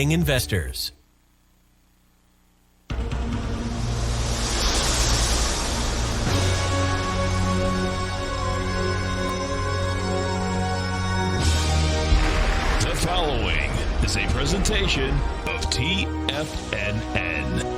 Investors. The following is a presentation of TFNN.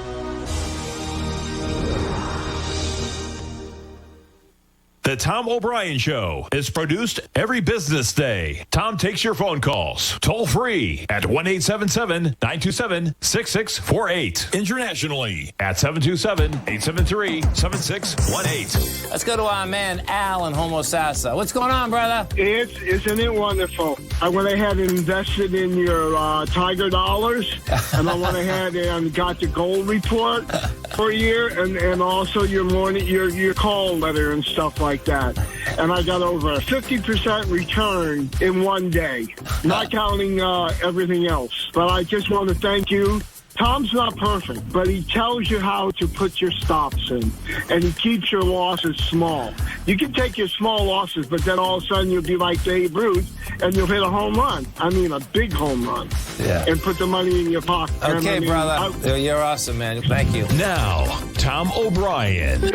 The Tom O'Brien Show is produced every business day. Tom takes your phone calls toll free at 1-877-927-6648. Internationally at 727-873-7618. Let's go to our man Al in Homosassa. What's going on, brother? Isn't it wonderful? I went ahead and invested in your Tiger Dollars, and I went ahead and got the gold report for a year, and also your morning, your call letter and stuff like that. And I got over a 50% return in one day, not counting everything else. But I just want to thank you. Tom's not perfect, but he tells you how to put your stops in, and he keeps your losses small. You can take your small losses, but then all of a sudden you'll be like Babe Ruth, and you'll hit a home run. I mean, a big home run. Yeah. And put the money in your pocket. Okay, brother. You're awesome, man. Thank you. Now, Tom O'Brien.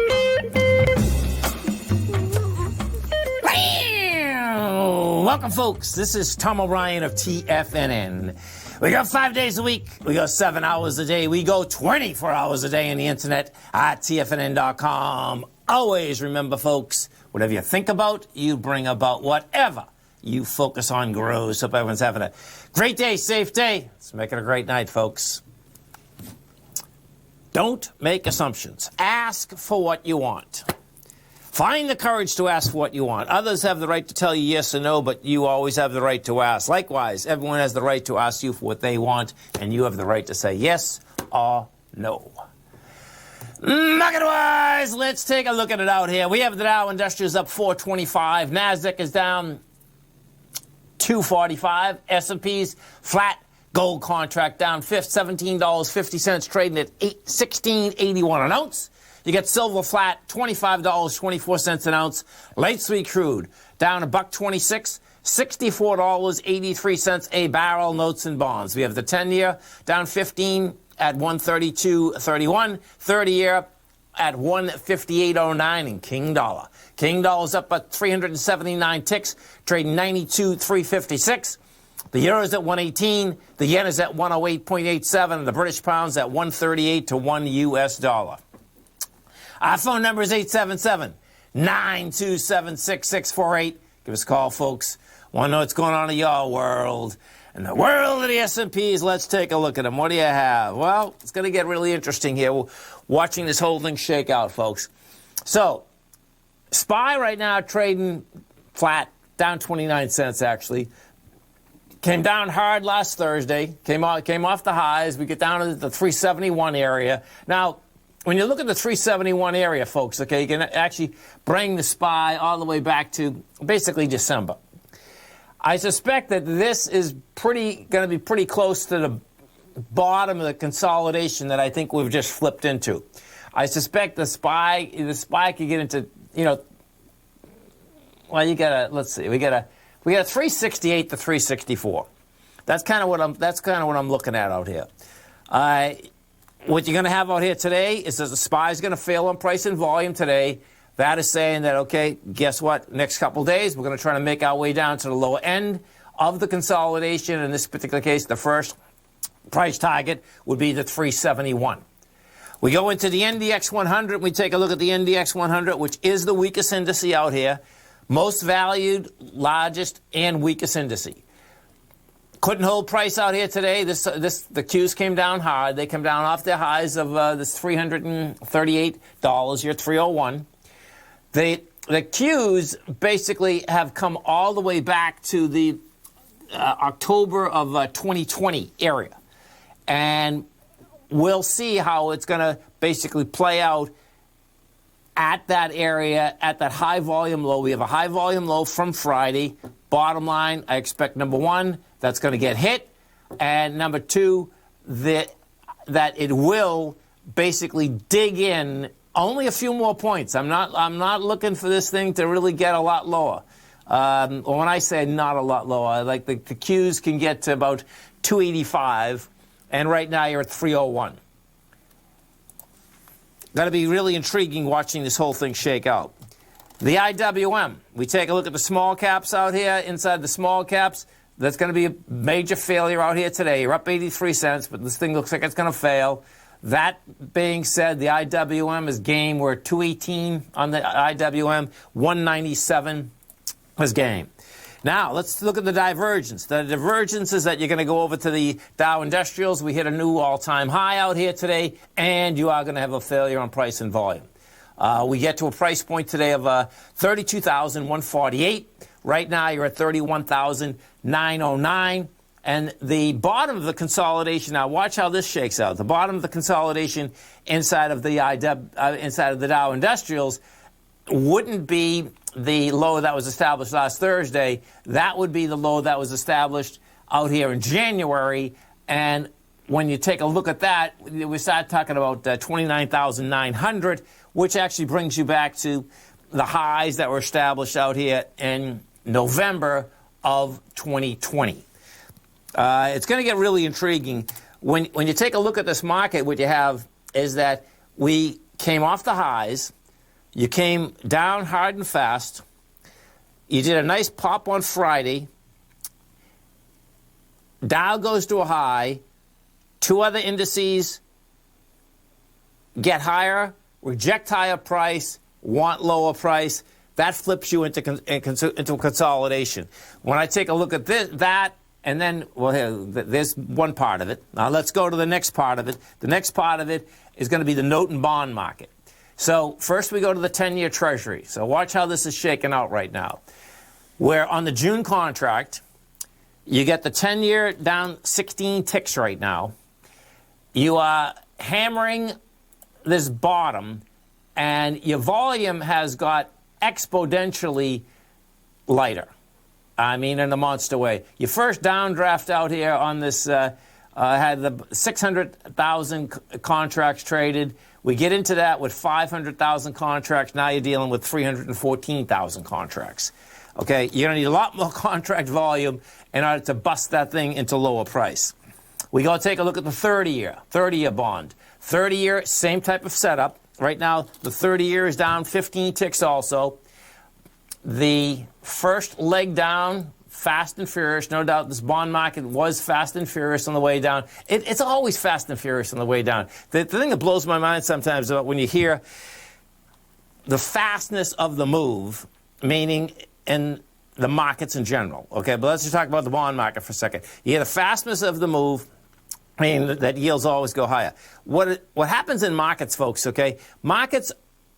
Welcome, folks. This is Tom O'Brien of TFNN. We go 5 days a week. We go 7 hours a day. We go 24 hours a day on the internet at TFNN.com. Always remember, folks, whatever you think about, you bring about. Whatever you focus on grows. Hope everyone's having a great day, safe day. Let's make it a great night, folks. Don't make assumptions. Ask for what you want. Find the courage to ask for what you want. Others have the right to tell you yes or no, but you always have the right to ask. Likewise, everyone has the right to ask you for what they want, and you have the right to say yes or no. Market-wise, let's take a look at it out here. We have the Dow Industrials up 425. NASDAQ is down 245. S&P's flat. Gold contract down $17.50, trading at $16.81 an ounce. You get silver flat, $25.24 an ounce. Light sweet crude down $1.26, $64.83 a barrel. Notes and bonds. We have the 10-year down 15 at 132.31, 30-year at 158.09 in King Dollar. King Dollar's up at 379 ticks, trading 92.356. The euro is at 118, the yen is at 108.87, and the British pound's at 138 to 1 U.S. dollar. Our phone number is 877-927-6648. Give us a call, folks. Want to know what's going on in your world. In the world of the S&Ps, let's take a look at them. What do you have? Well, it's going to get really interesting here. We're watching this whole thing shake out, folks. So, SPY right now trading flat, down 29 cents actually. Came down hard last Thursday. Came off the highs. We get down to the 371 area. Now, when you look at the 371 area, folks, okay, you can actually bring the SPY all the way back to basically December. I suspect that this is going to be pretty close to the bottom of the consolidation that I think we've just flipped into. I suspect the SPY could get into, well, let's see, we got a 368 to 364. That's kind of what I'm looking at out here. What you're going to have out here today is that the SPY is going to fail on price and volume today. That is saying that, okay, guess what? Next couple days, we're going to try to make our way down to the lower end of the consolidation. In this particular case, the first price target would be the 371. We go into the NDX 100. We take a look at the NDX 100, which is the weakest indice out here. Most valued, largest, and weakest indice. Couldn't hold price out here today. The Qs came down hard. They came down off their highs of this $338. You're 301. The Qs basically have come all the way back to the October of 2020 area. And we'll see how it's going to basically play out at that area, at that high volume low. We have a high volume low from Friday. Bottom line, I expect number one, that's going to get hit, and number two, that it will basically dig in only a few more points. I'm not looking for this thing to really get a lot lower. When I say not a lot lower, like the Qs can get to about 285, and right now you're at 301. Got to be really intriguing watching this whole thing shake out. The IWM, we take a look at the small caps out here. Inside the small caps, that's going to be a major failure out here today. You're up 83 cents, but this thing looks like it's going to fail. That being said, the IWM is game. We're at 218 on the IWM, 197 is game. Now, let's look at the divergence. The divergence is that you're going to go over to the Dow Industrials. We hit a new all-time high out here today, and you are going to have a failure on price and volume. We get to a price point today of $32,148. Right now, you're at $31,909. And the bottom of the consolidation, now watch how this shakes out. The bottom of the consolidation inside of the Dow Industrials wouldn't be the low that was established last Thursday. That would be the low that was established out here in January. And when you take a look at that, we start talking about 29,900, which actually brings you back to the highs that were established out here in November of 2020. It's going to get really intriguing. When you take a look at this market, what you have is that we came off the highs. You came down hard and fast. You did a nice pop on Friday. Dow goes to a high. Two other indices get higher, reject higher price, want lower price. That flips you into consolidation. When I take a look at that, and then, well, here, there's one part of it. Now let's go to the next part of it. The next part of it is going to be the note and bond market. So first we go to the 10-year Treasury. So watch how this is shaking out right now. Where on the June contract, you get the 10-year down 16 ticks right now. You are hammering this bottom, and your volume has got exponentially lighter. I mean, in a monster way. Your first downdraft out here on this had the 600,000 contracts traded. We get into that with 500,000 contracts. Now you're dealing with 314,000 contracts. Okay, you're going to need a lot more contract volume in order to bust that thing into lower price. We go take a look at the 30-year bond. 30-year, same type of setup. Right now, the 30-year is down 15 ticks also. The first leg down, fast and furious. No doubt this bond market was fast and furious on the way down. It's always fast and furious on the way down. The thing that blows my mind sometimes about when you hear the fastness of the move, meaning in the markets in general. Okay, but let's just talk about the bond market for a second. You hear the fastness of the move, meaning that yields always go higher. What happens in markets, folks, okay? Markets,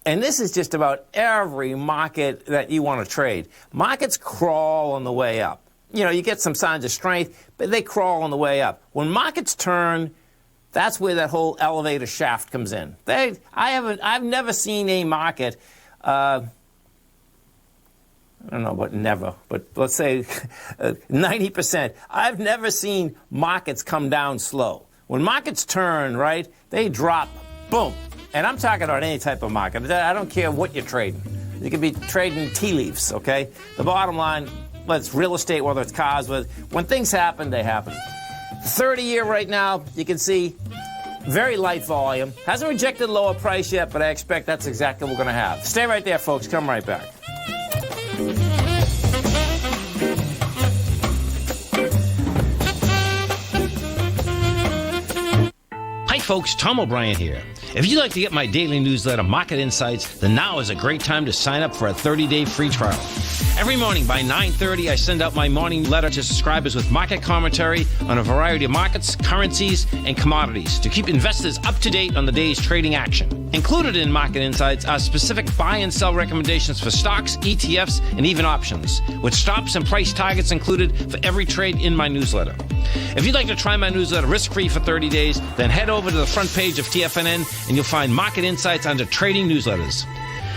and this is just about every market that you want to trade. Markets crawl on the way up. You know, you get some signs of strength, but they crawl on the way up. When markets turn, that's where that whole elevator shaft comes in. I've never seen a market, I don't know about never, but let's say 90%. I've never seen markets come down slow. When markets turn, right, they drop, boom. And I'm talking about any type of market. I don't care what you're trading. You could be trading tea leaves, okay? The bottom line, whether it's real estate, whether it's cars, when things happen, they happen. 30-year right now, you can see very light volume. Hasn't rejected lower price yet, but I expect that's exactly what we're going to have. Stay right there, folks. Come right back. Hi folks, Tom O'Brien here. If you'd like to get my daily newsletter, Market Insights, then now is a great time to sign up for a 30-day free trial. Every morning by 9:30, I send out my morning letter to subscribers with market commentary on a variety of markets, currencies, and commodities to keep investors up to date on the day's trading action. Included in Market Insights are specific buy and sell recommendations for stocks, ETFs, and even options, with stops and price targets included for every trade in my newsletter. If you'd like to try my newsletter risk-free for 30 days, then head over to the front page of TFNN and you'll find Market Insights under Trading Newsletters.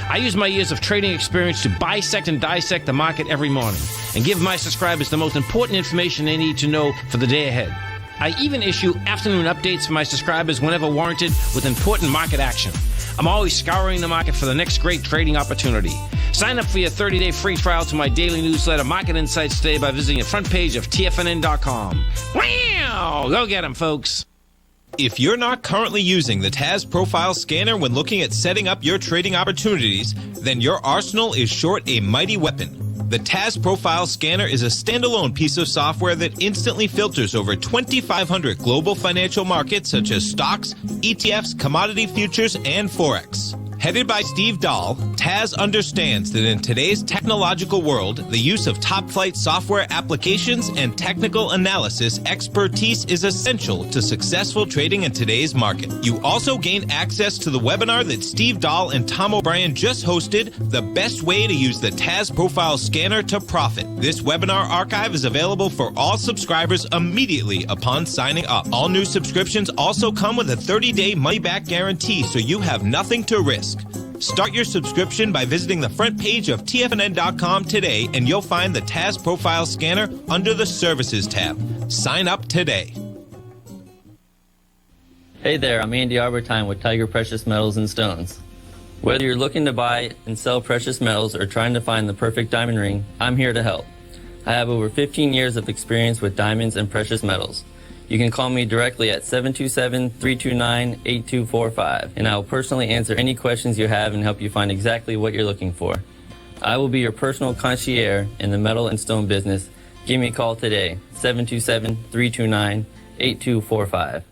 I use my years of trading experience to bisect and dissect the market every morning and give my subscribers the most important information they need to know for the day ahead. I even issue afternoon updates for my subscribers whenever warranted with important market action. I'm always scouring the market for the next great trading opportunity. Sign up for your 30-day free trial to my daily newsletter, Market Insights, today by visiting the front page of TFNN.com. Wow! Go get them, folks. If you're not currently using the TAS Profile Scanner when looking at setting up your trading opportunities, then your arsenal is short a mighty weapon. The TAS Profile Scanner is a standalone piece of software that instantly filters over 2,500 global financial markets such as stocks, ETFs, commodity futures, and Forex. Headed by Steve Dahl, TAS understands that in today's technological world, the use of top-flight software applications and technical analysis expertise is essential to successful trading in today's market. You also gain access to the webinar that Steve Dahl and Tom O'Brien just hosted, The Best Way to Use the TAS Profile Scanner to Profit. This webinar archive is available for all subscribers immediately upon signing up. All new subscriptions also come with a 30-day money-back guarantee, so you have nothing to risk. Start your subscription by visiting the front page of TFNN.com today, and you'll find the TAS Profile Scanner under the Services tab. Sign up today. Hey there, I'm Andy Arbertine with Tiger Precious Metals and Stones. Whether you're looking to buy and sell precious metals or trying to find the perfect diamond ring, I'm here to help. I have over 15 years of experience with diamonds and precious metals. You can call me directly at 727-329-8245, and I will personally answer any questions you have and help you find exactly what you're looking for. I will be your personal concierge in the metal and stone business. Give me a call today, 727-329-8245.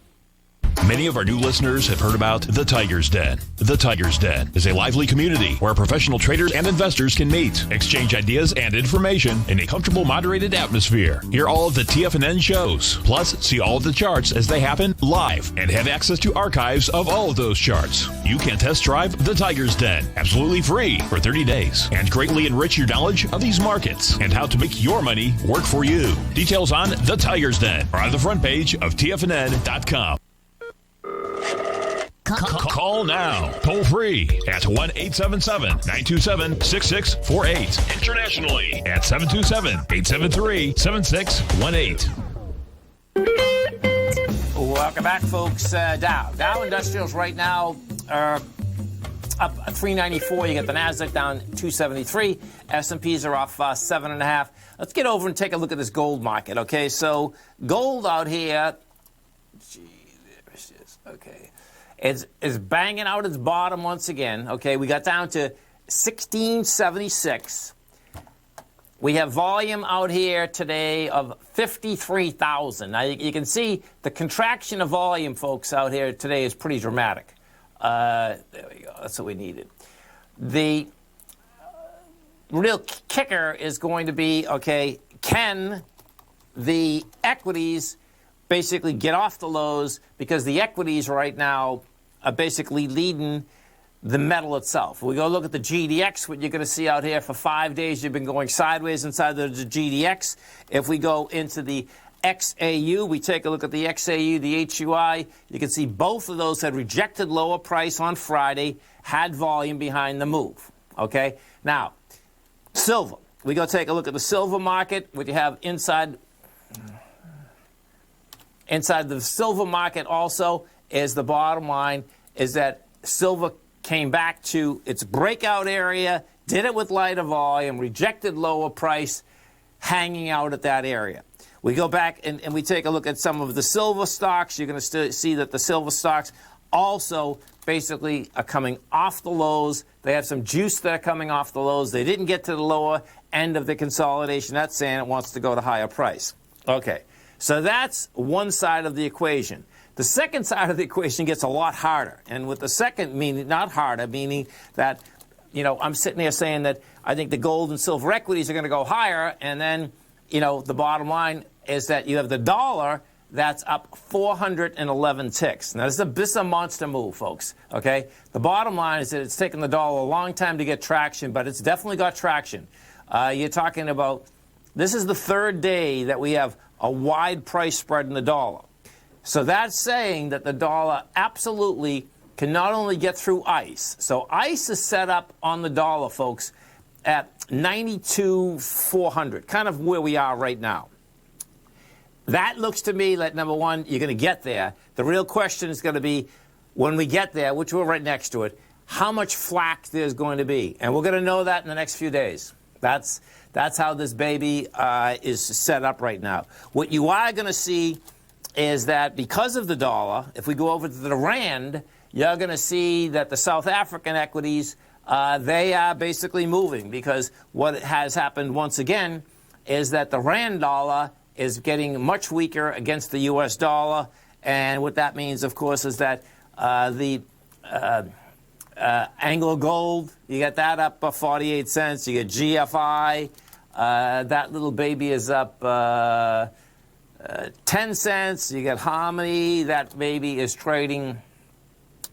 Many of our new listeners have heard about The Tiger's Den. The Tiger's Den is a lively community where professional traders and investors can meet, exchange ideas and information in a comfortable, moderated atmosphere. Hear all of the TFNN shows, plus see all of the charts as they happen live and have access to archives of all of those charts. You can test drive The Tiger's Den absolutely free for 30 days and greatly enrich your knowledge of these markets and how to make your money work for you. Details on The Tiger's Den are on the front page of TFNN.com. Call now, toll free at 1-877-927-6648. Internationally at 727-873-7618. Welcome back, folks. Dow Industrials right now are up 394. You got the Nasdaq down 273. S&Ps are off 7.5. Let's get over and take a look at this gold market. Okay, so gold out here. Gee, there it is. Okay. It's banging out its bottom once again. Okay, we got down to 1676. We have volume out here today of 53,000. Now, you can see the contraction of volume, folks, out here today is pretty dramatic. There we go. That's what we needed. The real kicker is going to be, okay, can the equities basically get off the lows, because the equities right now are basically leading the metal itself. We go look at the GDX, what you're going to see out here for 5 days, you've been going sideways inside the GDX. If we go into the XAU, we take a look at the XAU, the HUI, you can see both of those had rejected lower price on Friday, had volume behind the move. Okay? Now, silver. We go take a look at the silver market, what you have inside the silver market also is the bottom line is that silver came back to its breakout area, did it with lighter volume, rejected lower price, hanging out at that area. We go back and we take a look at some of the silver stocks. You're going to see that the silver stocks also basically are coming off the lows. They have some juice that are coming off the lows. They didn't get to the lower end of the consolidation. That's saying it wants to go to higher price. Okay. So that's one side of the equation. The second side of the equation gets a lot harder. And with the second meaning, not harder, meaning that, I'm sitting there saying that I think the gold and silver equities are going to go higher. And then, the bottom line is that you have the dollar that's up 411 ticks. Now, this is a monster move, folks. Okay? The bottom line is that it's taken the dollar a long time to get traction, but it's definitely got traction. You're talking about, this is the third day that we have a wide price spread in the dollar. So that's saying that the dollar absolutely can not only get through ICE. So ICE is set up on the dollar, folks, at 92,400, kind of where we are right now. That looks to me like, number one, you're going to get there. The real question is going to be, when we get there, which we're right next to it, how much flack there's going to be. And we're going to know that in the next few days. That's how this baby is set up right now. What you are going to see is that because of the dollar, if we go over to the rand, you're going to see that the South African equities, they are basically moving, because what has happened once again is that the rand dollar is getting much weaker against the U.S. dollar. And what that means, of course, is that the Anglo Gold, you get that up 48 cents. You get GFI, that little baby is up 10 cents. You get Harmony, that baby is trading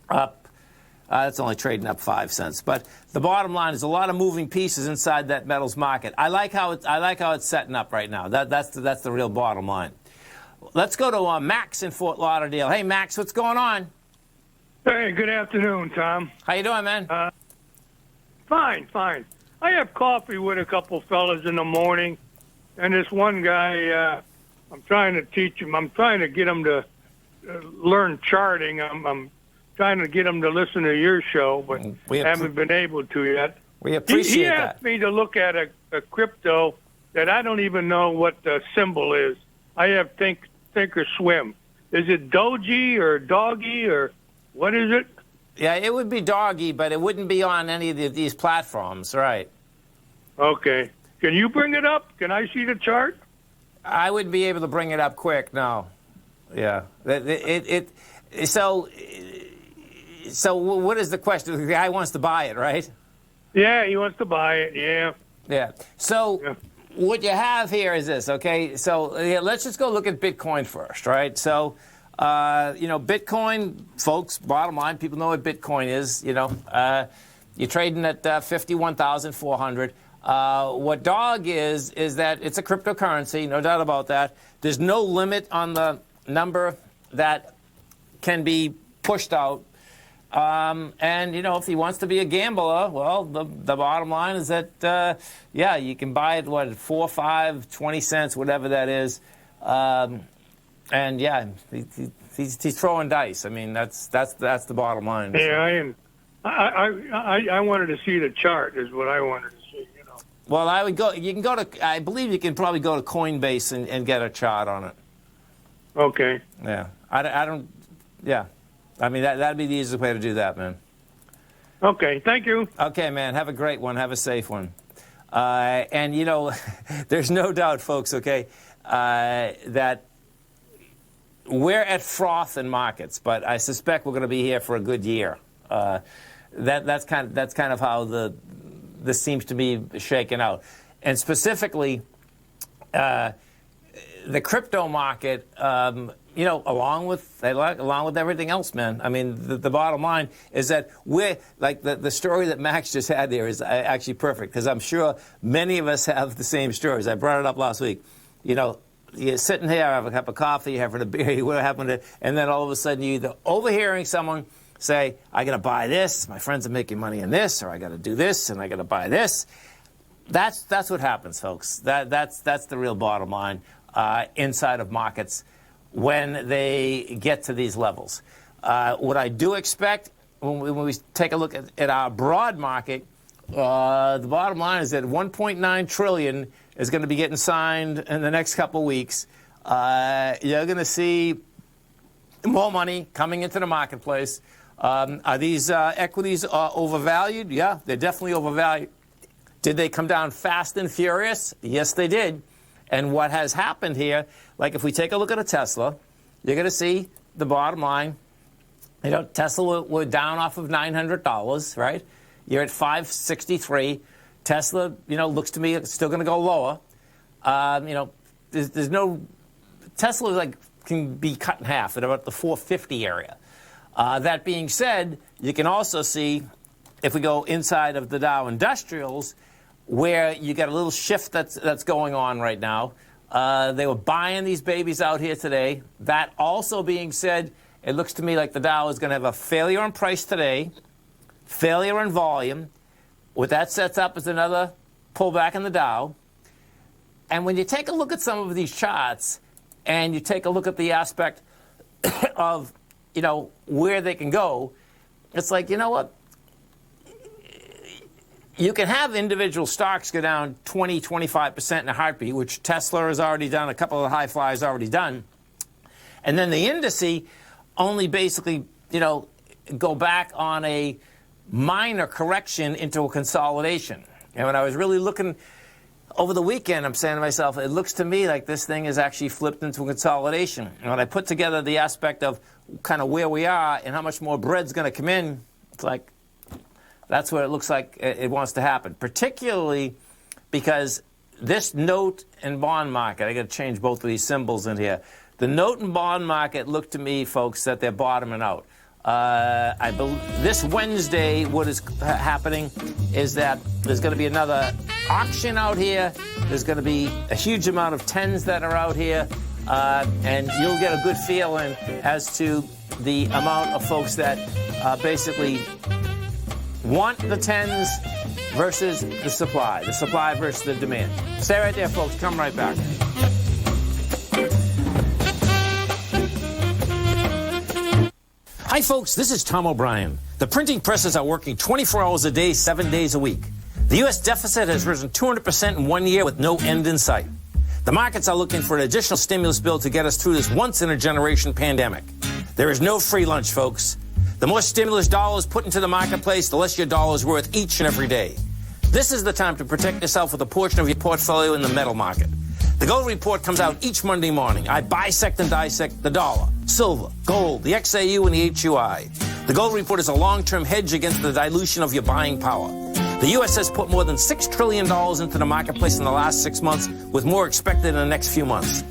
up. It's only trading up 5 cents. But the bottom line is a lot of moving pieces inside that metals market. I like how it's setting up right now. That's the real bottom line. Let's go to Max in Fort Lauderdale. Hey, Max, what's going on? Hey, good afternoon, Tom. How you doing, man? Fine. I have coffee with a couple fellas in the morning, and this one guy, I'm trying to teach him. I'm trying to get him to learn charting. I'm trying to get him to listen to your show, but haven't been able to yet. We appreciate that. He asked me to look at a crypto that I don't even know what the symbol is. I have Think or Swim. Is it Doji or Doggy or what is it? Yeah, it would be Doggy, but it wouldn't be on any of these platforms, right? Okay. Can you bring it up? Can I see the chart? I wouldn't be able to bring it up quick, no. Yeah. So what is the question? The guy wants to buy it, right? Yeah, he wants to buy it, yeah. Yeah. So what you have here is this, okay? So let's just go look at Bitcoin first, right? So, Bitcoin, folks, bottom line, people know what Bitcoin is. You're trading at 51,400. What DOG is that it's a cryptocurrency, no doubt about that. There's no limit on the number that can be pushed out. If he wants to be a gambler, well, the bottom line is that, you can buy it, 4, 5, 20 cents, whatever that is. He's throwing dice. I mean, that's the bottom line. Yeah, I wanted to see the chart is what I wanted to see, Well, I believe you can probably go to Coinbase and get a chart on it. Okay. Yeah. I mean, that'd be the easiest way to do that, man. Okay, thank you. Okay, man, have a great one. Have a safe one. There's no doubt, folks, okay, that we're at froth in markets, but I suspect we're going to be here for a good year. That's kind of how this seems to be shaken out. And specifically, the crypto market, along with everything else, man. I mean, the bottom line is that we're like the story that Max just had there is actually perfect, because I'm sure many of us have the same stories. I brought it up last week. You're sitting here, having a cup of coffee, having a beer, what happened to, and then all of a sudden you're either overhearing someone say, I got to buy this, my friends are making money in this, or I got to do this, and I got to buy this. That's what happens, folks. That's the real bottom line inside of markets when they get to these levels. What I do expect when we take a look at our broad market, the bottom line is that 1.9 trillion is going to be getting signed in the next couple of weeks. You're going to see more money coming into the marketplace. Are these equities overvalued? Yeah, they're definitely overvalued. Did they come down fast and furious? Yes, they did. And what has happened here, like if we take a look at a Tesla, you're going to see the bottom line. Tesla we're down off of $900, right? You're at $563. Tesla, looks to me it's still going to go lower. There's no Tesla can be cut in half at about the 450 area. That being said, you can also see if we go inside of the Dow Industrials, where you got a little shift that's going on right now. They were buying these babies out here today. That also being said, it looks to me like the Dow is going to have a failure in price today, failure in volume. What that sets up is another pullback in the Dow. And when you take a look at some of these charts and you take a look at the aspect of, where they can go, it's like, what? you can have individual stocks go down 20, 25% in a heartbeat, which Tesla has already done, a couple of the high flyers already done. And then the indice only basically, go back on a minor correction into a consolidation. And when I was really looking over the weekend, I'm saying to myself, it looks to me like this thing is actually flipped into a consolidation. And when I put together the aspect of kind of where we are and how much more bread's going to come in, it's like that's what it looks like it wants to happen, particularly because this note and bond market, I got to change both of these symbols in here. The note and bond market look to me, folks, that they're bottoming out. I believe this Wednesday, what is happening is that there's going to be another auction out here. There's going to be a huge amount of 10s that are out here, and you'll get a good feeling as to the amount of folks that basically want the 10s versus the supply versus the demand. Stay right there, folks. Come right back. Hi, folks. This is Tom O'Brien. The printing presses are working 24 hours a day, 7 days a week. The U.S. deficit has risen 200% in 1 year with no end in sight. The markets are looking for an additional stimulus bill to get us through this once-in-a-generation pandemic. There is no free lunch, folks. The more stimulus dollars put into the marketplace, the less your dollar is worth each and every day. This is the time to protect yourself with a portion of your portfolio in the metal market. The Gold Report comes out each Monday morning. I bisect and dissect the dollar, silver, gold, the XAU, and the HUI. The Gold Report is a long-term hedge against the dilution of your buying power. The U.S. has put more than $6 trillion into the marketplace in the last 6 months, with more expected in the next few months.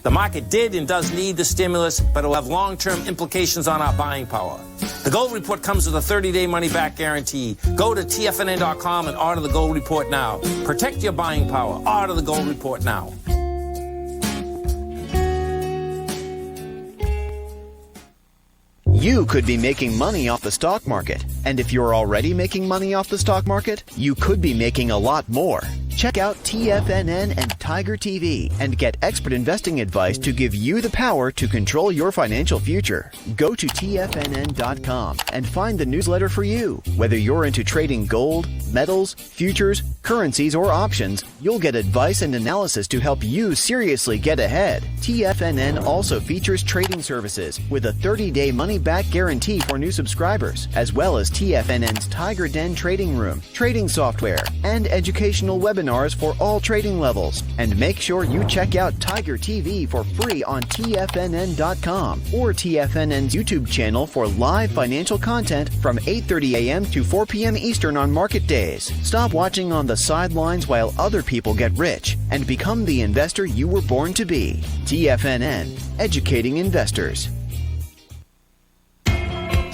The market did and does need the stimulus, but it will have long-term implications on our buying power. The Gold Report comes with a 30-day money-back guarantee. Go to TFNN.com and order the Gold Report now. Protect your buying power. Order the Gold Report now. You could be making money off the stock market. And if you're already making money off the stock market, you could be making a lot more. Check out TFNN and Tiger TV and get expert investing advice to give you the power to control your financial future. Go to TFNN.com and find the newsletter for you. Whether you're into trading gold, metals, futures, currencies, or options, you'll get advice and analysis to help you seriously get ahead. TFNN also features trading services with a 30-day money-back guarantee for new subscribers, as well as TFNN's Tiger Den trading room, trading software, and educational webinars for all trading levels. And make sure you check out Tiger TV for free on TFNN.com or TFNN's YouTube channel for live financial content from 8:30 a.m. to 4 p.m. Eastern on market days. Stop watching on the sidelines while other people get rich and become the investor you were born to be. TFNN, educating investors.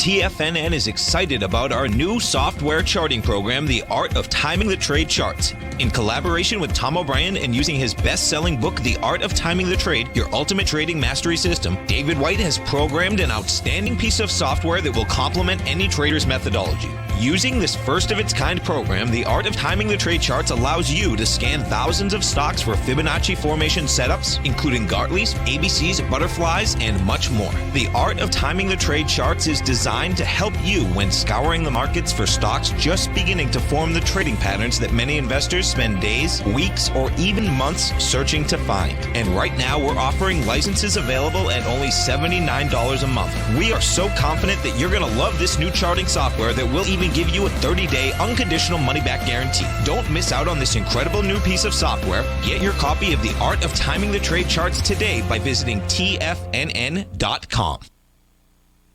TFNN is excited about our new software charting program, The Art of Timing the Trade Charts. In collaboration with Tom O'Brien and using his best-selling book, The Art of Timing the Trade, Your Ultimate Trading Mastery System, David White has programmed an outstanding piece of software that will complement any trader's methodology. Using this first-of-its-kind program, The Art of Timing the Trade Charts allows you to scan thousands of stocks for Fibonacci formation setups, including Gartley's, ABC's, Butterflies, and much more. The Art of Timing the Trade Charts is designed to help you when scouring the markets for stocks just beginning to form the trading patterns that many investors spend days, weeks, or even months searching to find. And right now, we're offering licenses available at only $79 a month. We are so confident that you're going to love this new charting software that will even give you a 30-day unconditional money-back guarantee. Don't miss out on this incredible new piece of software. Get your copy of The Art of Timing the Trade Charts today by visiting TFNN.com.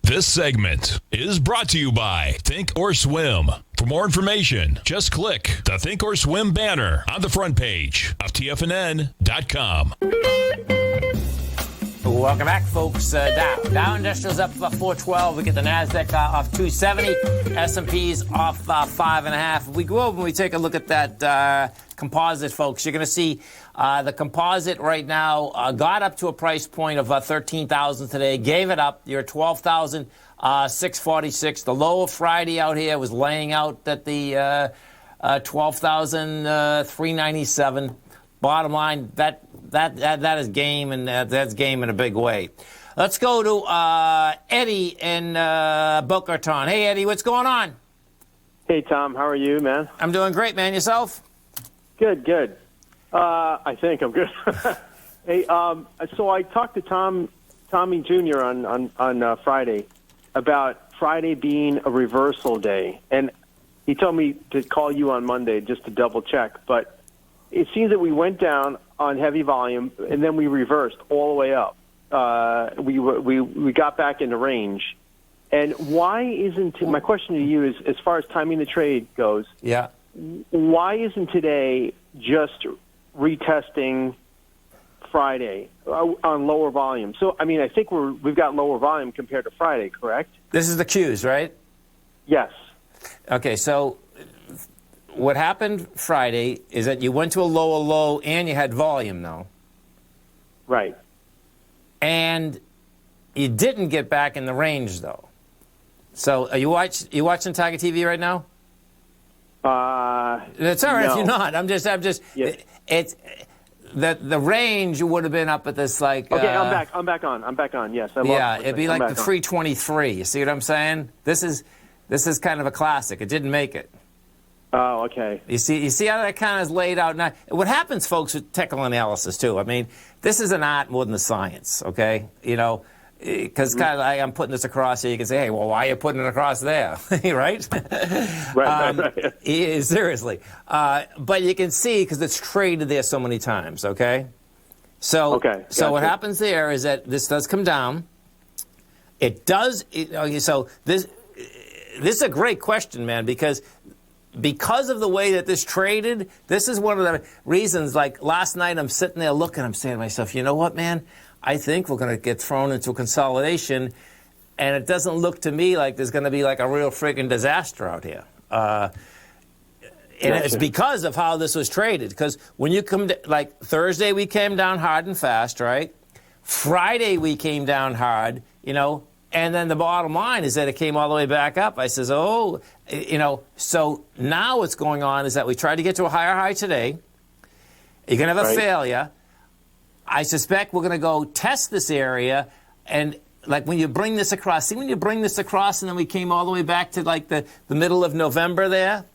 This segment is brought to you by Think or Swim. For more information, just click the Think or Swim banner on the front page of TFNN.com. Welcome back, folks. Dow Industrial's up 412. We get the Nasdaq off 270. S&P's off 5.5. If we go over and we take a look at that composite, folks, you're going to see the composite right now got up to a price point of 13,000 today. Gave it up. You're at 12,646. The low of Friday out here was laying out at the 12,397. Bottom line, that is game, and that's game in a big way. Let's go to Eddie in Boca Raton. Hey, Eddie, what's going on? Hey, Tom. How are you, man? I'm doing great, man. Yourself? Good. I think I'm good. Hey, so I talked to Tommy Jr. on Friday about Friday being a reversal day, and he told me to call you on Monday just to double check. But it seems that we went down on heavy volume, and then we reversed all the way up. We got back into range. And why isn't, my question to you is, as far as timing the trade goes, Yeah. why isn't today just retesting Friday on lower volume? So, I mean, I think we've got lower volume compared to Friday, correct? This is the Qs, right? Yes. Okay, so what happened Friday is that you went to a lower low and you had volume, though. Right. And you didn't get back in the range, though. So are you watching Tiger TV right now? It's all right if you're not. I'm just. Yeah. It's the range would have been up at this like. Okay, I'm back on. Yes, it'd be like the 323. You see what I'm saying? This is kind of a classic. It didn't make it. Oh, okay. You see how that kind of is laid out now. What happens, folks, with technical analysis too? I mean, this is an art more than a science. Okay, because kind of I'm putting this across here, you can say, hey, well, why are you putting it across there? Right? Right. Seriously. But you can see because it's traded there so many times, okay? So, gotcha. So what happens there is that this does come down. It does. So this is a great question, man, because of the way that this traded, this is one of the reasons, like last night I'm sitting there looking, I'm saying to myself, you know what, man? I think we're going to get thrown into a consolidation, and it doesn't look to me like there's going to be like a real friggin' disaster out here. And it's because of how this was traded. Because when you come to, like Thursday, we came down hard and fast, right? Friday, we came down hard, and then the bottom line is that it came all the way back up. I says, so now what's going on is that we tried to get to a higher high today. You're going to have a failure. I suspect we're going to go test this area, and like when you bring this across, and then we came all the way back to like the middle of November there,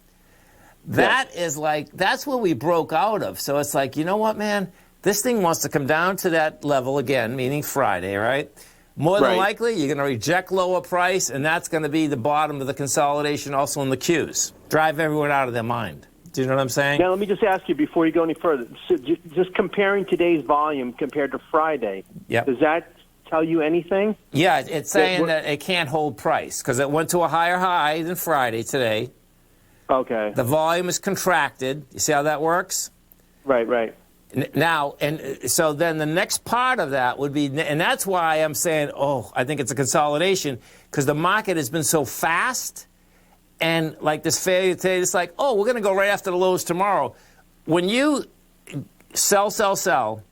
that's where we broke out of. So it's like, you know what, man? This thing wants to come down to that level again, meaning Friday, right? More than likely, you're going to reject lower price, and that's going to be the bottom of the consolidation also in the Qs. Drive everyone out of their mind. Do you know what I'm saying? Now, let me just ask you before you go any further. So just comparing today's volume compared to Friday, does that tell you anything? Yeah, it's saying that it can't hold price because it went to a higher high than Friday today. Okay. The volume is contracted. You see how that works? Right. Now, and so then the next part of that would be, and that's why I'm saying, I think it's a consolidation because the market has been so fast. And like this failure today, it's like, we're going to go right after the lows tomorrow. When you sell,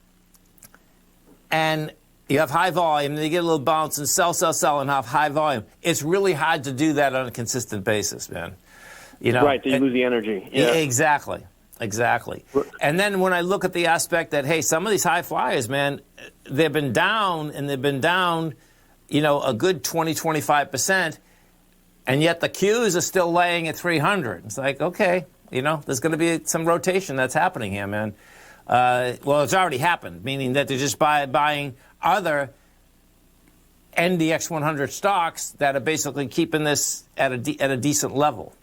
and you have high volume, and you get a little bounce and sell, and have high volume, it's really hard to do that on a consistent basis, man. Right, you lose the energy. Yeah. Exactly. And then when I look at the aspect that, hey, some of these high flyers, man, they've been down, a good 20, 25%. And yet the Qs are still laying at 300. It's like, okay, there's going to be some rotation that's happening here, man. Well, it's already happened, meaning that they're just buying other NDX 100 stocks that are basically keeping this at a decent level.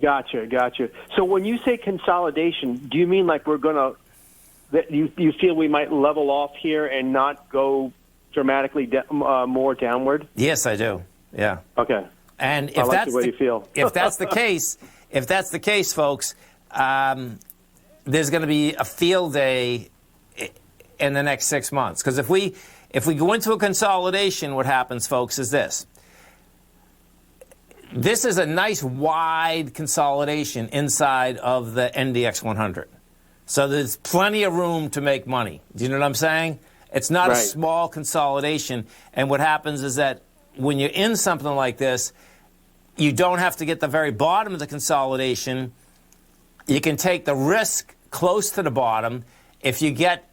Gotcha. So when you say consolidation, do you mean like that you feel we might level off here and not go dramatically more downward? Yes, I do. Yeah. Okay. And if I like that's the way you feel. if that's the case, folks, there's going to be a field day in the next 6 months. Because if we go into a consolidation, what happens, folks, is this. This is a nice wide consolidation inside of the NDX 100. So there's plenty of room to make money. Do you know what I'm saying? It's not a small consolidation. And what happens is that when you're in something like this, you don't have to get the very bottom of the consolidation. You can take the risk close to the bottom. If you get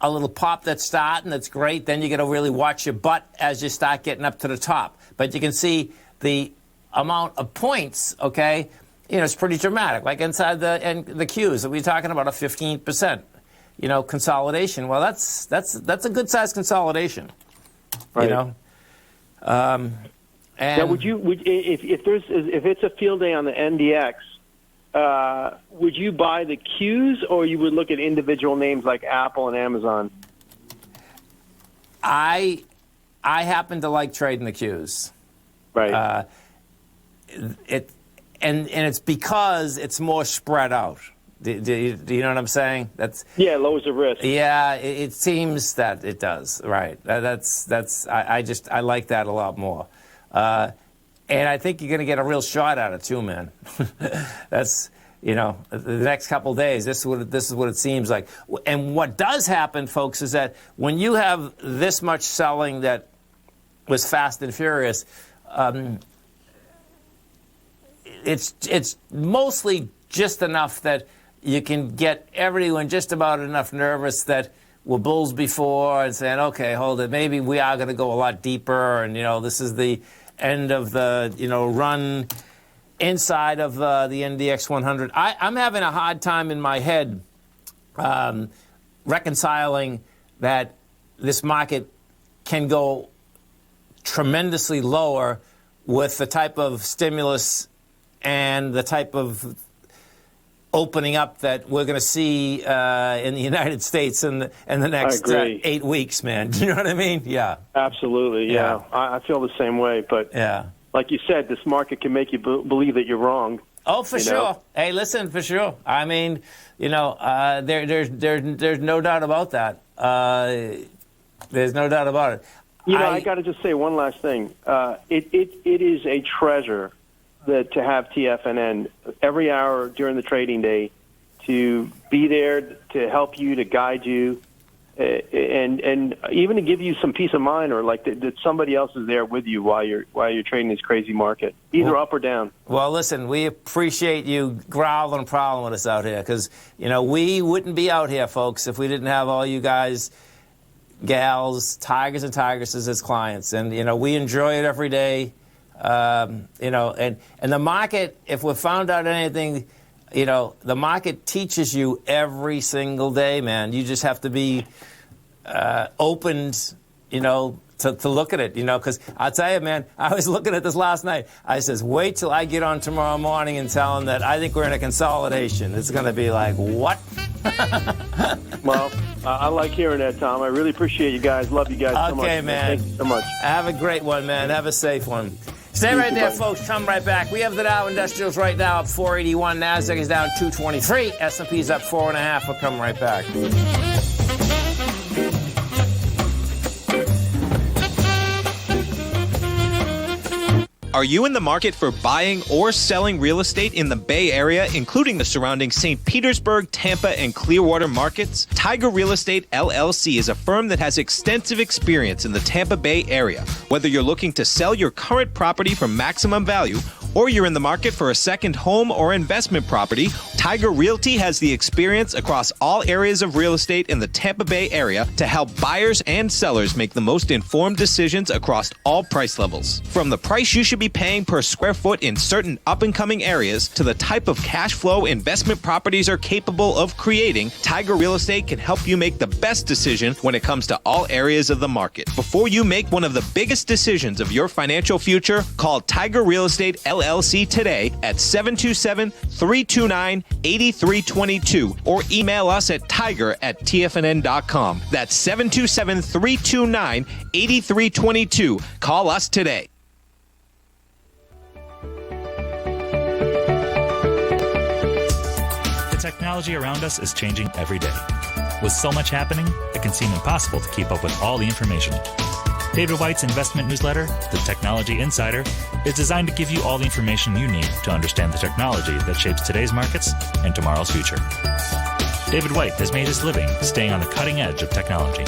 a little pop that's starting, that's great. Then you got to really watch your butt as you start getting up to the top. But you can see the amount of points, okay, it's pretty dramatic. Like inside the Qs, we're talking about a 15%, consolidation. Well, that's a good sized consolidation, Right. And Now, if it's a field day on the NDX, would you buy the Qs, or you would look at individual names like Apple and Amazon? I happen to like trading the Qs. Right. And it's because it's more spread out. Do you know what I'm saying? Yeah, lowers the risk. Yeah, it seems that it does. Right. I like that a lot more. And I think you're going to get a real shot at it too, man. That's, the next couple of days, this is what it seems like. And what does happen, folks, is that when you have this much selling that was fast and furious, it's mostly just enough that you can get everyone just about enough nervous that we're bulls before and saying, okay, hold it, maybe we are going to go a lot deeper, and this is the end of the run inside of the NDX 100. I'm having a hard time in my head reconciling that this market can go tremendously lower with the type of stimulus and the type of opening up that we're going to see in the United States in the next 8 weeks, man. Do you know what I mean? Yeah. Absolutely, yeah. I feel the same way, but like you said, this market can make you believe that you're wrong. Oh, for sure. Hey, listen, for sure. I mean, there's no doubt about that. There's no doubt about it. I got to just say one last thing. It is a treasure to have TFNN every hour during the trading day, to be there to help you, to guide you, and even to give you some peace of mind, or like that somebody else is there with you while you're trading this crazy market, either up or down. Well, listen, we appreciate you growling and prowling with us out here, because we wouldn't be out here, folks, if we didn't have all you guys, gals, tigers and tigresses as clients, and we enjoy it every day. And the market, if we found out anything, the market teaches you every single day, man. You just have to be opened, to look at it, because I'll tell you, man, I was looking at this last night. I says, wait till I get on tomorrow morning and tell them that I think we're in a consolidation. It's going to be like, what? Well, I like hearing that, Tom. I really appreciate you guys. Love you guys so much. Okay, man. Thank you so much. Have a great one, man. Have a safe one. Stay right there, folks. Come right back. We have the Dow Industrials right now up 481. NASDAQ is down 223. S&P's up 4.5. We'll come right back. Are you in the market for buying or selling real estate in the Bay Area, including the surrounding St. Petersburg, Tampa, and Clearwater markets? Tiger Real Estate LLC is a firm that has extensive experience in the Tampa Bay area. Whether you're looking to sell your current property for maximum value, or you're in the market for a second home or investment property, Tiger Realty has the experience across all areas of real estate in the Tampa Bay area to help buyers and sellers make the most informed decisions across all price levels. From the price you should be paying per square foot in certain up-and-coming areas to the type of cash flow investment properties are capable of creating, Tiger Real Estate can help you make the best decision when it comes to all areas of the market. Before you make one of the biggest decisions of your financial future, call Tiger Real Estate LLC today at 727-329-8322 or email us at tiger@tfnn.com. That's 727-329-8322. Call us today. The technology around us is changing every day. With so much happening, it can seem impossible to keep up with all the information. David White's investment newsletter, The Technology Insider, is designed to give you all the information you need to understand the technology that shapes today's markets and tomorrow's future. David White has made his living staying on the cutting edge of technology.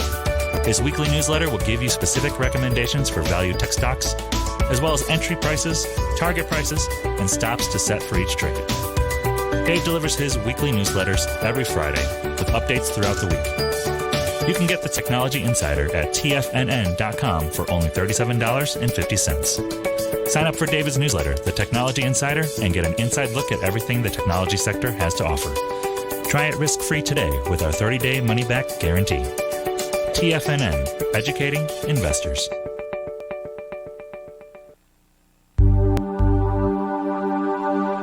His weekly newsletter will give you specific recommendations for value tech stocks, as well as entry prices, target prices, and stops to set for each trade. Dave delivers his weekly newsletters every Friday with updates throughout the week. You can get the Technology Insider at TFNN.com for only $37.50. Sign up for David's newsletter, The Technology Insider, and get an inside look at everything the technology sector has to offer. Try it risk-free today with our 30-day money-back guarantee. TFNN, educating investors.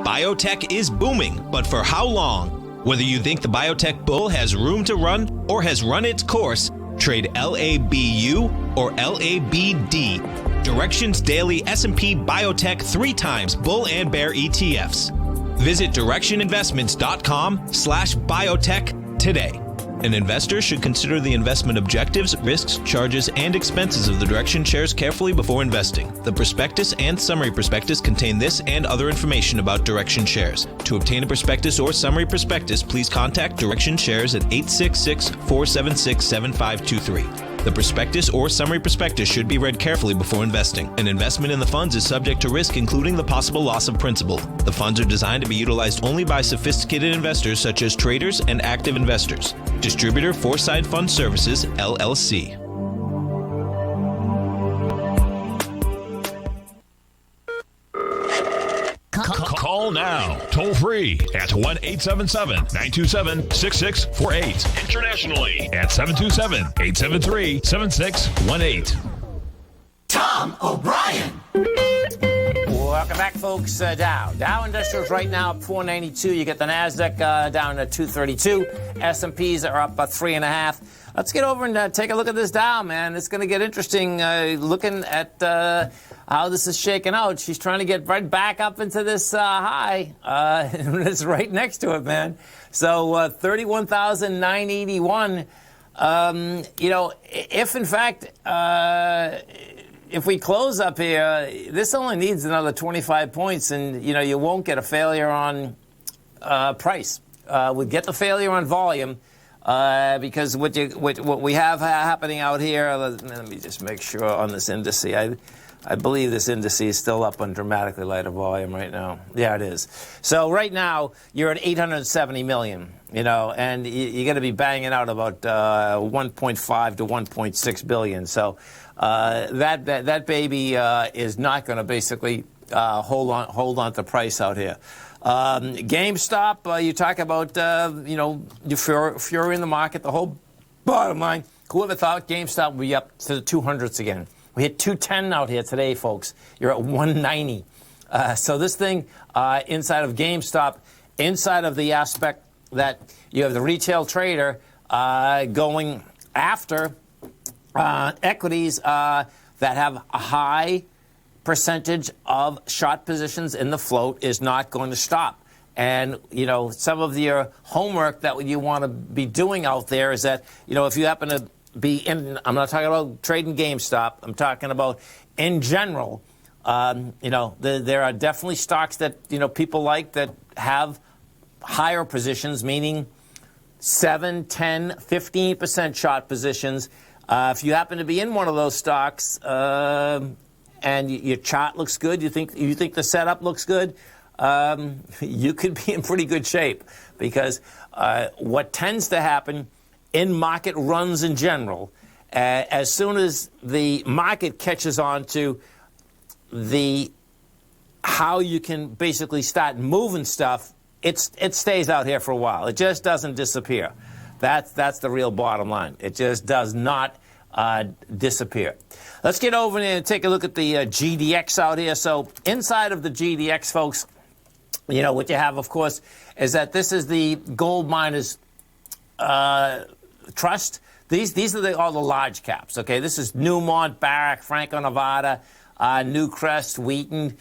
Biotech is booming, but for how long? Whether you think the biotech bull has room to run or has run its course, trade LABU or LABD. Direction's daily S&P Biotech 3 times bull and bear ETFs. Visit directioninvestments.com/biotech today. An investor should consider the investment objectives, risks, charges, and expenses of the Direction shares carefully before investing. The prospectus and summary prospectus contain this and other information about Direction shares. To obtain a prospectus or summary prospectus, please contact Direction shares at 866-476-7523. The prospectus or summary prospectus should be read carefully before investing. An investment in the funds is subject to risk, including the possible loss of principal. The funds are designed to be utilized only by sophisticated investors such as traders and active investors. Distributor Foreside Fund Services, LLC. Call now, toll free at 1-877-927-6648. Internationally at 727-873-7618. Tom O'Brien. Welcome back, folks. Dow Industrials right now up 492. You get the Nasdaq down to 232. S&Ps are up 3.5. Let's get over and take a look at this Dow, man. It's going to get interesting looking at how this is shaking out. She's trying to get right back up into this high. It's right next to it, man. So 31,981. If in fact, if we close up here, this only needs another 25 points, and you won't get a failure on price. We'd get the failure on volume. Because what we have happening out here, let me just make sure on this indice. I believe this indice is still up on dramatically lighter volume right now. Yeah, it is. So right now you're at 870 million, and you're going to be banging out about 1.5 to 1.6 billion. So that baby is not going to basically hold on to price out here. GameStop, you talk about, if you're in the market, the whole bottom line, whoever thought GameStop would be up to the 200s again? We hit 210 out here today, folks. You're at 190. So this thing, inside of GameStop, inside of the aspect that you have the retail trader going after equities that have a high percentage of short positions in the float is not going to stop. And, some of your homework that you want to be doing out there is that, if you happen to be in, I'm not talking about trading GameStop, I'm talking about in general, there are definitely stocks that, people like that have higher positions, meaning 7, 10, 15% short positions. If you happen to be in one of those stocks, and your chart looks good, you think the setup looks good, you could be in pretty good shape, because what tends to happen in market runs in general, as soon as the market catches on to how you can basically start moving stuff, it stays out here for a while. It just doesn't disappear. That's the real bottom line. It just does not disappear. Let's get over and take a look at the GDX out here. So inside of the GDX, folks, what you have, of course, is that this is the gold miners trust. These are all the large caps. Okay, this is Newmont, Barrick, Franco-Nevada, Newcrest, Wheaton,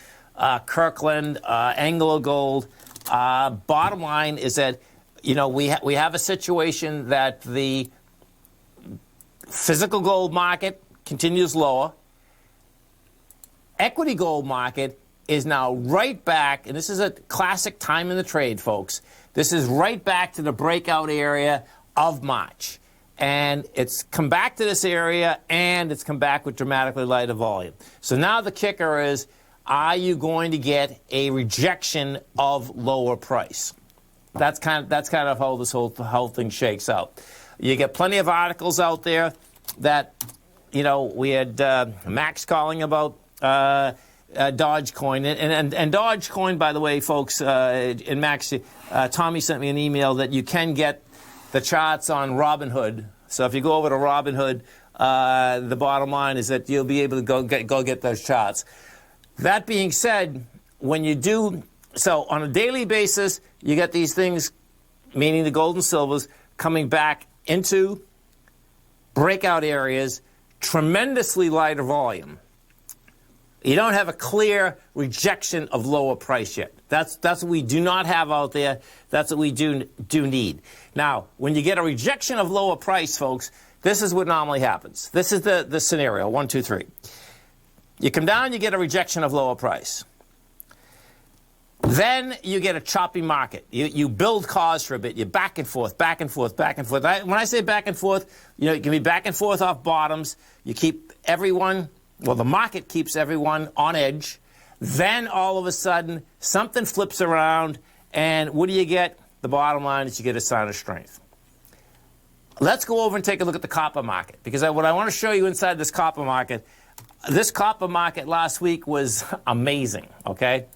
Kirkland, AngloGold. Bottom line is that we have a situation that the physical gold market continues lower. Equity gold market is now right back, and this is a classic time in the trade, folks. This is right back to the breakout area of March. And it's come back to this area, and it's come back with dramatically lighter volume. So now the kicker is, are you going to get a rejection of lower price? That's kind of how this whole thing shakes out. You get plenty of articles out there that, you know, we had Max calling about Dogecoin. And Dogecoin, by the way, folks, and Max, Tommy sent me an email that you can get the charts on Robinhood. So if you go over to Robinhood, the bottom line is that you'll be able to go get those charts. That being said, when you do, so on a daily basis, you get these things, meaning the gold and silvers, coming back into breakout areas, tremendously lighter volume. You don't have a clear rejection of lower price yet. That's what we do not have out there. That's what we do need. Now, when you get a rejection of lower price, folks, this is what normally happens. This is the scenario, 1, 2, 3. You come down, you get a rejection of lower price. Then you get a choppy market. You build cause for a bit. You're back and forth, back and forth, back and forth. When I say back and forth, you know, you can be back and forth off bottoms. You keep everyone, well, the market keeps everyone on edge. Then all of a sudden, something flips around, and what do you get? The bottom line is you get a sign of strength. Let's go over and take a look at the copper market, because what I want to show you inside this copper market last week was amazing, okay?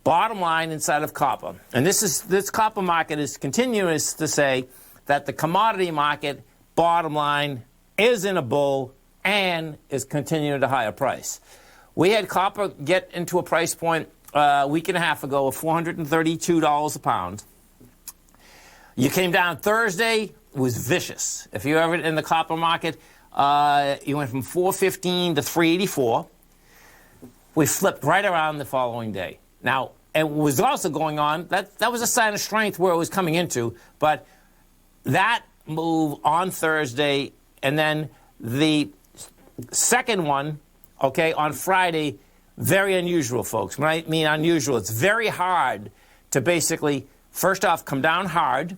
Bottom line inside of copper, and this copper market is continuous to say that the commodity market, bottom line, is in a bull and is continuing to higher price. We had copper get into a price point a week and a half ago of $432 a pound. You came down Thursday, it was vicious. If you ever in the copper market, you went from 415 to 384. We flipped right around the following day. Now, it was also going on, that was a sign of strength where it was coming into, but that move on Thursday, and then the second one, okay, on Friday, very unusual, folks. When I mean unusual, it's very hard to basically, first off, come down hard,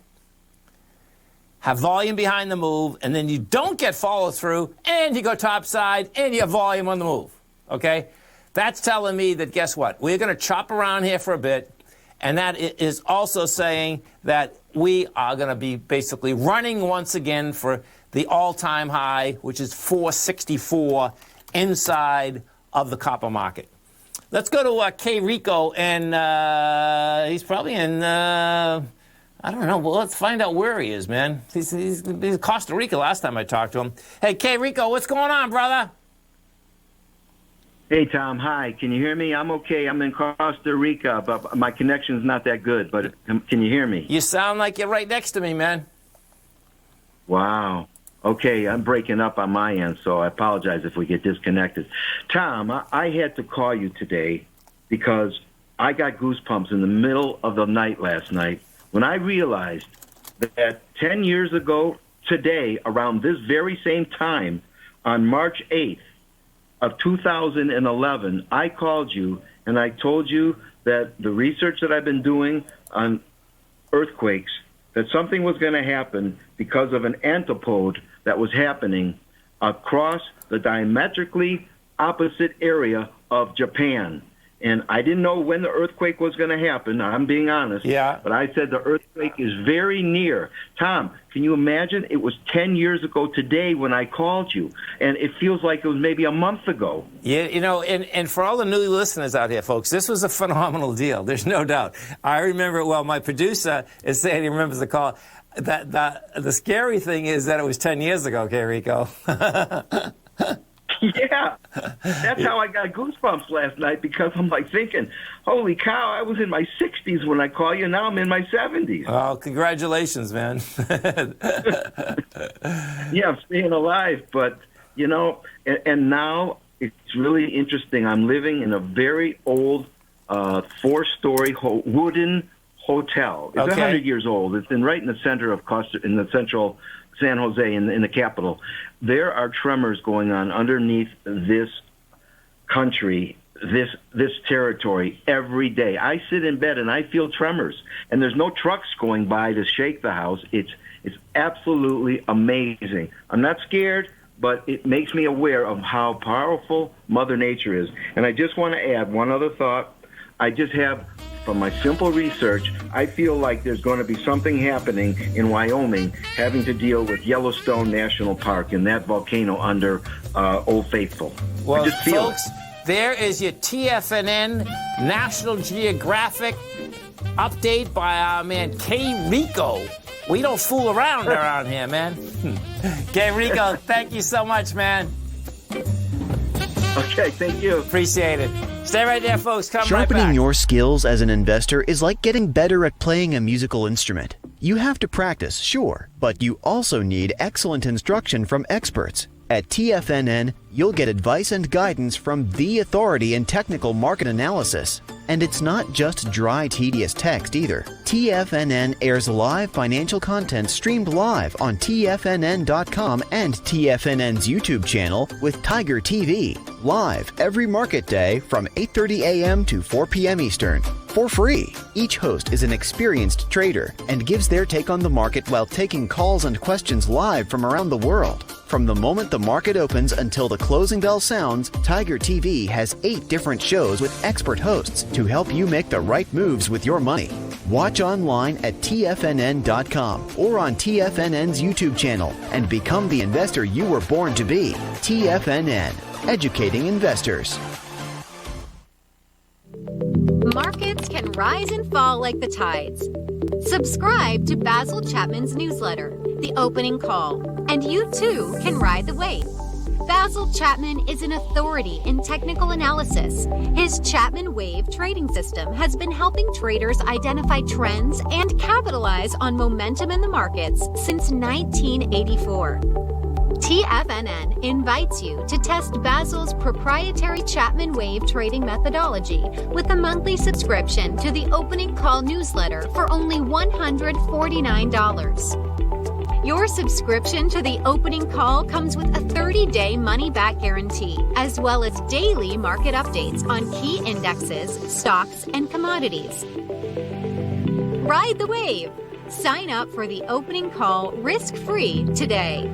have volume behind the move, and then you don't get follow through, and you go topside, and you have volume on the move, okay? That's telling me that, guess what? We're going to chop around here for a bit, and that is also saying that we are going to be basically running once again for the all-time high, which is 464 inside of the copper market. Let's go to K. Rico, and he's probably in, I don't know. Well, let's find out where he is, man. He's in Costa Rica last time I talked to him. Hey, K. Rico, what's going on, brother? Hey, Tom. Hi. Can you hear me? I'm okay. I'm in Costa Rica, but my connection's not that good. But can you hear me? You sound like you're right next to me, man. Wow. Okay, I'm breaking up on my end, so I apologize if we get disconnected. Tom, I had to call you today because I got goosebumps in the middle of the night last night when I realized that 10 years ago today, around this very same time, on March 8th of 2011, I called you and I told you that the research that I've been doing on earthquakes, that something was going to happen because of an antipode that was happening across the diametrically opposite area of Japan. And I didn't know when the earthquake was going to happen. I'm being honest. Yeah. But I said the earthquake is very near. Tom, can you imagine? It was 10 years ago today when I called you. And it feels like it was maybe a month ago. Yeah, you know, and for all the new listeners out here, folks, this was a phenomenal deal. There's no doubt. I remember it well. My producer is saying he remembers the call. The scary thing is that it was 10 years ago, K. Rico. Yeah, that's how I got goosebumps last night, because I'm like thinking, holy cow, I was in my 60s when I called you, now I'm in my 70s. Oh, congratulations, man. Yeah, I'm staying alive, but, you know, and now it's really interesting. I'm living in a very old 4-story wooden hotel. It's 100 years old. It's right in the center of in the central San Jose, in the capital. There are tremors going on underneath this country, this territory every day. I sit in bed and I feel tremors, and there's no trucks going by to shake the house. It's absolutely amazing. I'm not scared, but it makes me aware of how powerful Mother Nature is. And I just want to add one other thought. I just have from my simple research, I feel like there's going to be something happening in Wyoming having to deal with Yellowstone National Park and that volcano under Old Faithful. Well, I just feel folks, there is your TFNN National Geographic update by our man K. Rico. We don't fool around here, man. K. Rico, thank you so much, man. Okay, thank you. Appreciate it. Stay right there, folks. Come right Sharpening back. your skills as an investor is like getting better at playing a musical instrument. You have to practice, sure, but you also need excellent instruction from experts. At TFNN, you'll get advice and guidance from the authority in technical market analysis. And it's not just dry, tedious text either. TFNN airs live financial content streamed live on TFNN.com and TFNN's YouTube channel with Tiger TV, live every market day from 8:30 a.m. to 4 p.m. Eastern. For free. Each host is an experienced trader and gives their take on the market while taking calls and questions live from around the world. From the moment the market opens until the closing bell sounds, Tiger TV has 8 different shows with expert hosts to help you make the right moves with your money. Watch online at TFNN.com or on TFNN's YouTube channel and become the investor you were born to be. TFNN, educating investors. Markets can rise and fall like the tides. Subscribe to Basil Chapman's newsletter, The Opening Call, and you too can ride the wave. Basil Chapman is an authority in technical analysis. His Chapman Wave trading system has been helping traders identify trends and capitalize on momentum in the markets since 1984. TFNN invites you to test Basil's proprietary Chapman Wave trading methodology with a monthly subscription to the Opening Call newsletter for only $149. Your subscription to the Opening Call comes with a 30-day money-back guarantee, as well as daily market updates on key indexes, stocks, and commodities. Ride the wave. Sign up for the Opening Call risk-free today.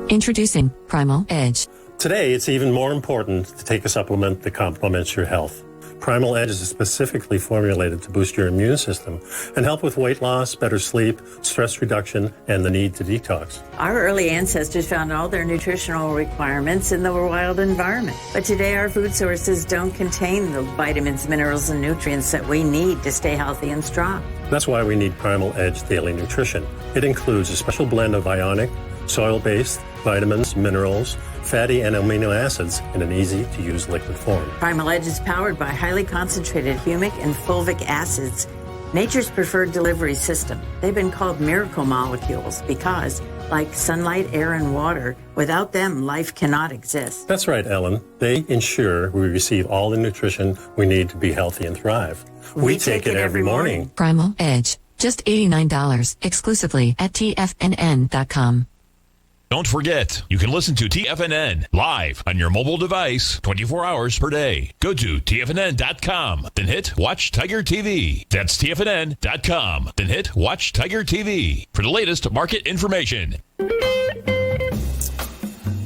Introducing Primal Edge. Today, it's even more important to take a supplement that complements your health. Primal Edge is specifically formulated to boost your immune system and help with weight loss, better sleep, stress reduction, and the need to detox. Our early ancestors found all their nutritional requirements in the wild environment. But today, our food sources don't contain the vitamins, minerals, and nutrients that we need to stay healthy and strong. That's why we need Primal Edge Daily Nutrition. It includes a special blend of ionic, soil-based vitamins, minerals, fatty and amino acids in an easy-to-use liquid form. Primal Edge is powered by highly concentrated humic and fulvic acids, nature's preferred delivery system. They've been called miracle molecules because, like sunlight, air, and water, without them, life cannot exist. That's right, Ellen. They ensure we receive all the nutrition we need to be healthy and thrive. We take it every morning. Primal Edge. Just $89 exclusively at TFNN.com. Don't forget, you can listen to TFNN live on your mobile device 24 hours per day. Go to TFNN.com, then hit Watch Tiger TV. That's TFNN.com, then hit Watch Tiger TV for the latest market information.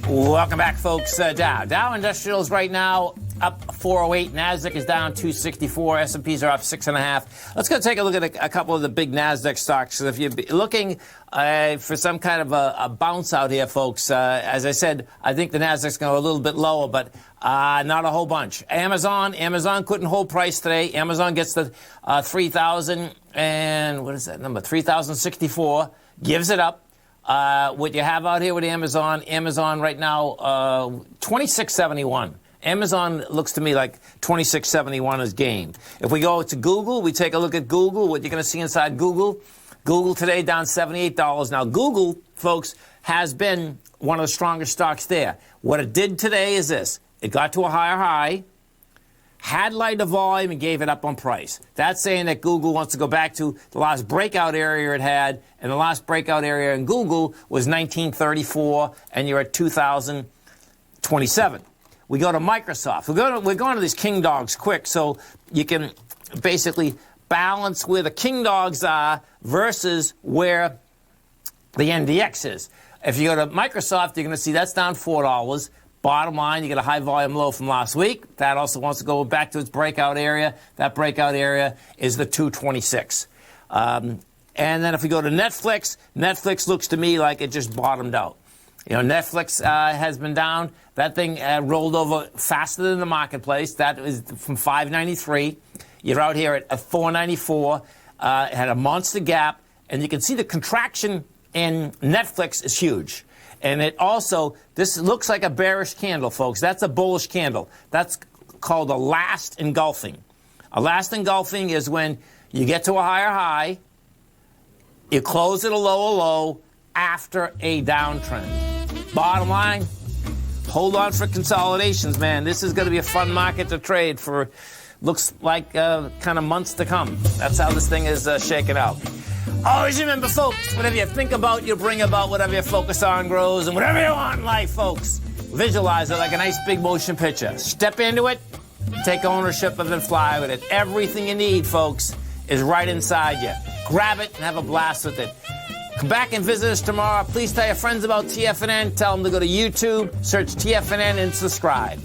Welcome back, folks. Dow Industrials right now up 408. NASDAQ is down 264. S&Ps are up 6.5. Let's go take a look at a couple of the big NASDAQ stocks. If you're looking for some kind of a bounce out here, folks, as I said, I think the NASDAQ's going to go a little bit lower, but not a whole bunch. Amazon couldn't hold price today. Amazon gets the 3,000 and what is that number? 3,064. Gives it up. What you have out here with Amazon right now, 2671. Amazon looks to me like 2671 is game. If we go to Google, we take a look at Google, what you're going to see inside Google. Google today down $78. Now, Google, folks, has been one of the strongest stocks there. What it did today is this. It got to a higher high, had lighter volume, and gave it up on price. That's saying that Google wants to go back to the last breakout area it had, and the last breakout area in Google was 1934, and you're at 2027. We go to Microsoft. We're going to these king dogs quick, so you can basically balance where the king dogs are versus where the NDX is. If you go to Microsoft, you're going to see that's down $4. Bottom line, you get a high volume low from last week. That also wants to go back to its breakout area. That breakout area is the 226. And then if we go to Netflix, Netflix looks to me like it just bottomed out. You know, Netflix has been down. That thing rolled over faster than the marketplace. That is from 593. You're out here at 494. It had a monster gap. And you can see the contraction in Netflix is huge. And it also, this looks like a bearish candle, folks. That's a bullish candle. That's called a last engulfing. A last engulfing is when you get to a higher high, you close at a lower low after a downtrend. Bottom line, hold on for consolidations, man. This is going to be a fun market to trade for, looks like kind of months to come. That's how this thing is shaking out. Always remember, folks, whatever you think about, you bring about. Whatever you focus on grows. And whatever you want in life, folks, visualize it like a nice big motion picture. Step into it, take ownership of it, and fly with it. Everything you need, folks, is right inside you. Grab it and have a blast with it. Come back and visit us tomorrow. Please tell your friends about TFNN. Tell them to go to YouTube, search TFNN, and subscribe.